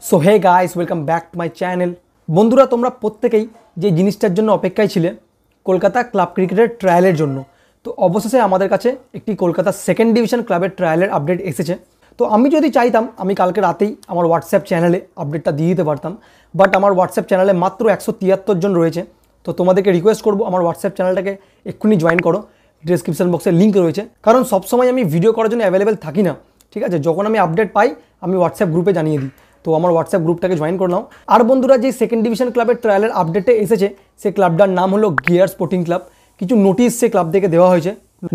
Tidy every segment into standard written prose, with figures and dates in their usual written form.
So hey guys, welcome back to my channel. বন্ধুরা, তোমরা প্রত্যেকেই যে জিনিসটার জন্য অপেক্ষায় ছিলে কলকাতা ক্লাব ক্রিকেটের ট্রায়ালের জন্য, তো অবশেষে আমাদের কাছে একটি কলকাতা সেকেন্ড ডিভিশন ক্লাবের ট্রায়ালের আপডেট এসেছে। তো আমি যদি চাইতাম আমি কালকে রাতেই আমার হোয়াটসঅ্যাপ চ্যানেলে আপডেটটা দিয়ে দিতে পারতাম, বাট আমার হোয়াটসঅ্যাপ চ্যানেলে মাত্র 173 জন রয়েছে। তো তোমাদেরকে রিকোয়েস্ট করবো আমার হোয়াটসঅ্যাপ চ্যানেলটাকে এক্ষুনি জয়েন করো, ডিসক্রিপশন বক্সে লিঙ্ক রয়েছে। কারণ সবসময় আমি ভিডিও করার জন্য অ্যাভেলেবেল থাকি না, ঠিক আছে? যখন আমি আপডেট পাই আমি হোয়াটসঅ্যাপ গ্রুপে জানিয়ে দিই, তো আমার হোয়াটসঅ্যাপ গ্রুপটাকে জয়েন করে নাও। আর বন্ধুরা, যে সেকেন্ড ডিভিশন ক্লাবের ট্রায়ালের আপডেটে এসেছে সেই ক্লাবটার নাম হলো গিয়ার স্পোর্টিং ক্লাব। কিছু নোটিশ সে ক্লাব থেকে দেওয়া হয়েছে,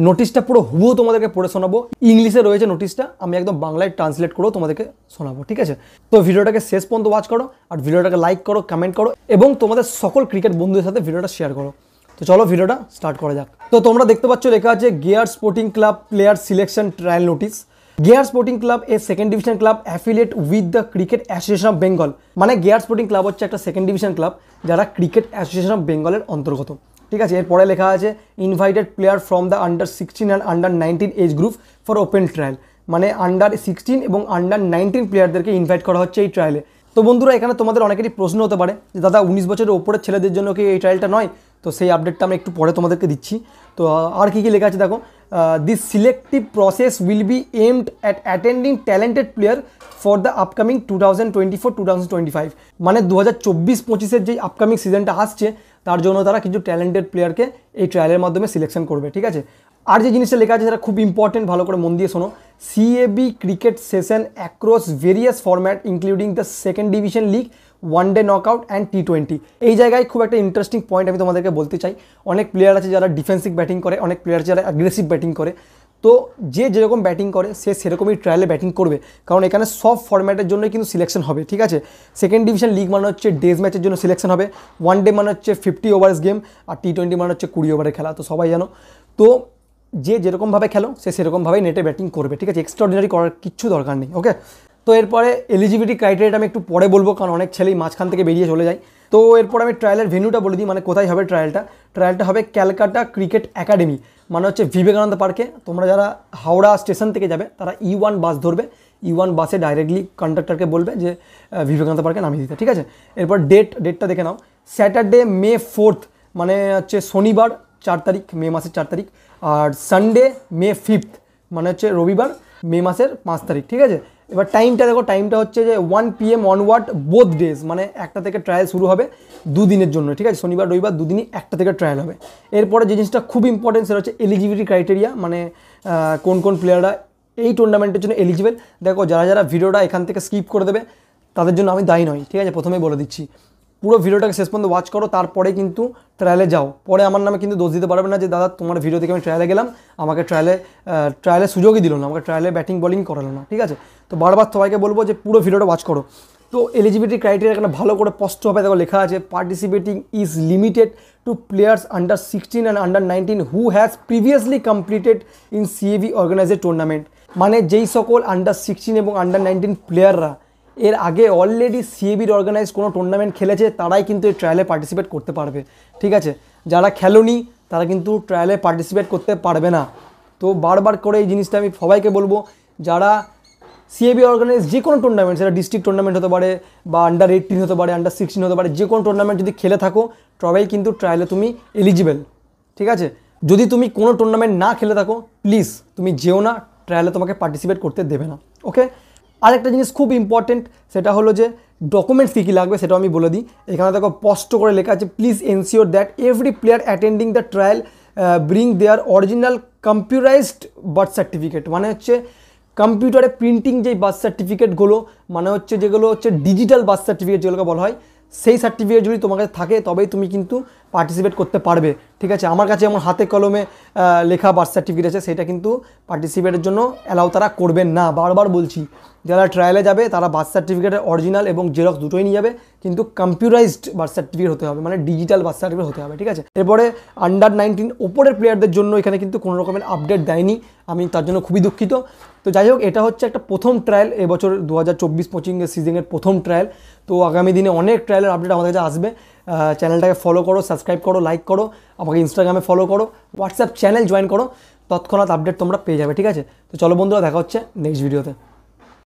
নোটিশটা পুরো হুবহু তোমাদেরকে পড়ে শোনাবো। ইংলিশে রয়েছে নোটিশটা, আমি একদম বাংলায় ট্রান্সলেট করেও তোমাদেরকে শোনাবো, ঠিক আছে? তো ভিডিওটাকে শেষ পর্যন্ত ওয়াচ করো, আর ভিডিওটাকে লাইক করো, কমেন্ট করো এবং তোমাদের সকল ক্রিকেট বন্ধুদের সাথে ভিডিওটা শেয়ার করো। তো চলো ভিডিওটা স্টার্ট করা যাক। তো তোমরা দেখতে পাচ্ছ লেখা আছে Gear sporting club player selection trial notice. Gear sporting club a second division club affiliate with the cricket association of Bengal. মানে গিয়ার স্পোর্টিং ক্লাব হচ্ছে একটা সেকেন্ড ডিভিশন ক্লাব যারা ক্রিকেট অ্যাসোসিয়েশন অফ বেঙ্গলের অন্তর্গত, ঠিক আছে? এরপরে লেখা আছে invited player from the under 16 and under 19 age group for open trial. মানে আন্ডার 16 এবং আন্ডার 19 প্লেয়ারদেরকে ইনভাইট করা হচ্ছে এই ট্রায়ালে। তো বন্ধুরা, এখানে তোমাদের অনেকেরই প্রশ্ন হতে পারে যে দাদা 19 বছরের ওপরের ছেলেদের জন্য কি এই ট্রায়ালটা নয়? তো সেই আপডেটটা আমি একটু পরে তোমাদেরকে দিচ্ছি। তো আর কী কী লেখা আছে দেখো, this selective process will be aimed at attending talented player for the upcoming 2024-2025। মানে 2024-25 যেই আপকামিং সিজনটা আসছে তার জন্য তারা কিছু ট্যালেন্টেড প্লেয়ারকে এই ট্রায়ালের মাধ্যমে সিলেকশন করবে, ঠিক আছে? আর যে জিনিসটা লেখা আছে সেটা খুব ইম্পর্টেন্ট, ভালো করে মন দিয়ে শোনো। CAB cricket session across various format including the second division league, one day knockout and T20। এই জায়গায় খুব একটা ইন্টারেস্টিং পয়েন্ট আমি তোমাদেরকে বলতে চাই। অনেক প্লেয়ার আছে যারা ডিফেন্সিভ ব্যাটিং করে, অনেক প্লেয়ার আছে যারা অ্যাগ্রেসিভ ব্যাটিং করে। তো যে যেরকম ব্যাটিং করে সে সেরকমই ট্রায়ালে ব্যাটিং করবে, কারণ এখানে সব ফরম্যাটের জন্যই কিন্তু সিলেকশন হবে, ঠিক আছে? সেকেন্ড ডিভিশন লিগ মানে হচ্ছে ডেজ ম্যাচের জন্য সিলেকশন হবে, ওয়ানডে মানে হচ্ছে 50 ওভার্স গেম, আর T20 মানে হচ্ছে 20 ওভারের খেলা, তো সবাই জানো। তো যে যেরকমভাবে খেলো সে সেরকমভাবেই নেটে ব্যাটিং করবে, ঠিক আছে? এক্সট্রাঅর্ডিনারি করার কিচ্ছু দরকার নেই, ওকে? তো এরপরে এলিজিবিলিটি ক্রাইটেরিয়াটা আমি একটু পরে বলবো, কারণ অনেক ছেলেই মাঝখান থেকে বেরিয়ে চলে যায়। তো এরপর আমি ট্রায়ালের ভেন্যুটা বলে দিই, মানে কোথায় হবে ট্রায়ালটা হবে ক্যালকাটা ক্রিকেট একাডেমি, মানে হচ্ছে বিবেকানন্দ পার্কে। তোমরা যারা হাওড়া স্টেশন থেকে যাবে তারা E1 বাস ধরবে, E1 বাসে ডাইরেক্টলি কন্ডাক্টরকে বলবে যে বিবেকানন্দ পার্কে নামিয়ে দিতে, ঠিক আছে? এরপর ডেটটা দেখে নাও, স্যাটারডে May 4th, মানে হচ্ছে শনিবার 4 তারিখ, মে মাসের 4 তারিখ। আর সানডে May 5th, মানে হচ্ছে রবিবার মে মাসের 5 তারিখ, ঠিক আছে? এবার টাইমটা দেখো, টাইমটা হচ্ছে যে 1 PM অনওয়ার্ড বোথ ডেজ, মানে একটা থেকে ট্রায়াল শুরু হবে 2 দিনের জন্য, ঠিক আছে? শনিবার রবিবার 2 দিনই একটা থেকে ট্রায়াল হবে। এরপরে যে জিনিসটা খুব ইম্পর্টেন্ট সেটা হচ্ছে এলিজিবিলিটি ক্রাইটেরিয়া, মানে কোন কোন প্লেয়াররা এই টুর্নামেন্টের জন্য এলিজিবল। দেখো, যারা যারা ভিডিওটা এখান থেকে স্কিপ করে দেবে তাদের জন্য আমি দায়ী নই, ঠিক আছে? প্রথমেই বলে দিচ্ছি, পুরো ভিডিওটাকে শেষ পর্যন্ত ওয়াচ করো, তারপরে কিন্তু ট্রায়ালে যাও। পরে আমার নামে কিন্তু দোষ দিতে পারবে না যে দাদা তোমার ভিডিও থেকে আমি ট্রায়ালে গেলাম, আমাকে ট্রায়ালে সুযোগই দিল না, আমাকে ট্রায়ালে ব্যাটিং বলিং করালো না, ঠিক আছে? তো বারবার সবাইকে বলবো যে পুরো ভিডিওটা ওয়াচ করো। তো এলিজিবিলিটি ক্রাইটেরিয়া এখানে ভালো করে স্পষ্টভাবে দেখো লেখা আছে, participating is limited to players under 16 and under 19 who has previously completed in CAB organised tournament. মানে যেই সকল আন্ডার 16 এবং আন্ডার 19 প্লেয়াররা এর আগে অলরেডি সিএবির অর্গানাইজ কোনো টুর্নামেন্ট খেলেছে তারাই কিন্তু এই ট্রায়ালে পার্টিসিপেট করতে পারবে, ঠিক আছে? যারা খেলোনি তারা কিন্তু ট্রায়ালে পার্টিসিপেট করতে পারবে না। তো বারবার করে এই জিনিসটা আমি সবাইকে বলবো, যারা সিএবি অর্গানাইজ যে কোনো টুর্নামেন্ট, সেটা ডিস্ট্রিক্ট টুর্নামেন্ট হতে পারে বা আন্ডার 18 হতে পারে, আন্ডার 16 হতে পারে, যে কোনো টুর্নামেন্ট যদি খেলে থাকো তবেই কিন্তু ট্রায়ালে তুমি এলিজিবল, ঠিক আছে? যদি তুমি কোনো টুর্নামেন্ট না খেলে থাকো প্লিজ তুমি যেও না, ট্রায়ালে তোমাকে পার্টিসিপেট করতে দেবে না, ওকে? আরেকটা জিনিস খুব ইম্পর্টেন্ট, সেটা হলো যে ডকুমেন্টস কী কী লাগবে সেটাও আমি বলে দিই। এখানে দেখো স্পষ্ট করে লেখা আছে, please ensure that every player attending the trial bring their original computerised birth certificate. মানে হচ্ছে কম্পিউটারে প্রিন্টিং যেই বার্থ সার্টিফিকেটগুলো, মানে হচ্ছে যেগুলো হচ্ছে ডিজিটাল বার্থ সার্টিফিকেট যেগুলোকে বলা হয়, সেই সার্টিফিকেট যদি তোমার কাছে থাকে তবেই তুমি কিন্তু পার্টিসিপেট করতে পারবে, ঠিক আছে? আমার কাছে যেমন হাতে কলমে লেখা বার্থ সার্টিফিকেট আছে, সেটা কিন্তু পার্টিসিপেটের জন্য অ্যালাউ তারা করবেন না। বারবার বলছি, যারা ট্রায়ালে যাবে তারা বার্থ সার্টিফিকেটের অরিজিনাল এবং জেরক্স দুটোই নিয়ে যাবে, কিন্তু কম্পিউটারাইজড বার্থ সার্টিফিকেট হতে হবে, মানে ডিজিটাল বার্থ সার্টিফিকেট হতে হবে, ঠিক আছে? এরপরে আন্ডার 19 ওপরের প্লেয়ারদের জন্য এখানে কিন্তু কোনো রকমের আপডেট দেয়নি, আমি তার জন্য খুবই দুঃখিত। তো যাই হোক, এটা হচ্ছে একটা প্রথম ট্রায়াল, এবছর 2024-25 সিজনের প্রথম ট্রায়াল। তো আগামী দিনে অনেক ট্রায়ালের আপডেট আমাদের কাছে আসবে। চ্যানেলটাকে ফলো করো, সাবস্ক্রাইব করো, লাইক করো, আমাকে ইনস্টাগ্রামে ফলো করো, হোয়াটসঅ্যাপ চ্যানেল জয়েন করো, তৎক্ষণাৎ আপডেট তোমরা পেয়ে যাবে, ঠিক আছে? তো চলো বন্ধুরা, দেখা হচ্ছে নেক্সট ভিডিওতে।